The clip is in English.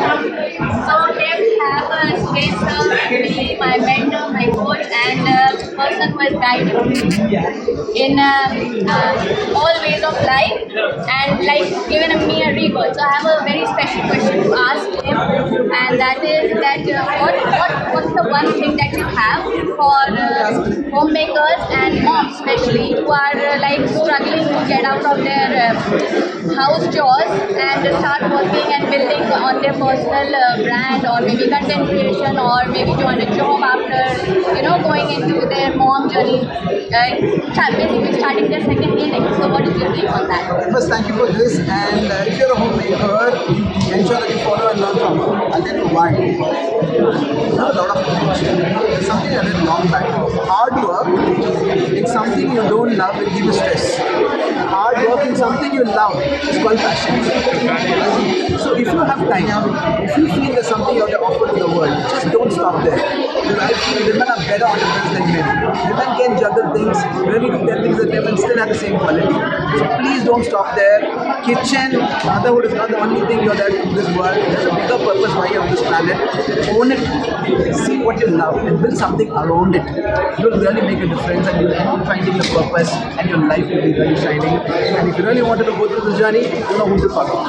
So here we have a great sir, my mentor, my coach, and person who has guided me in all ways of life and like given me a rebirth. So I have a very special question to ask him, and that is that what's the one thing that you have for homemakers and moms especially who are like struggling to get out of their house chores and start working and building on their personal brand or maybe content creation or maybe join a job after going into their mom journey, basically starting their second innings. So what is your take on that? First, thank you for this. And if you're a homemaker, ensure that you follow and learn from her. I'll tell you why. Not a lot of potential. It's something I did long back. Hard work in something you don't love will give you stress. Hard work in something you love is called passion. So if you have time, if you feel there's something you have to offer to the world, just don't stop there. Because I feel women are better entrepreneurs than men. Women can juggle things, really do 10 things at them and still have the same quality. So please don't stop there. Kitchen, motherhood is not the only thing you're there in this world. There's a bigger purpose why you're on this planet. Own it. See what you love and build something around it. You'll really make a difference and you'll end up finding your purpose and your life will be really shining. And if you really wanted to go through this journey, you know who to follow.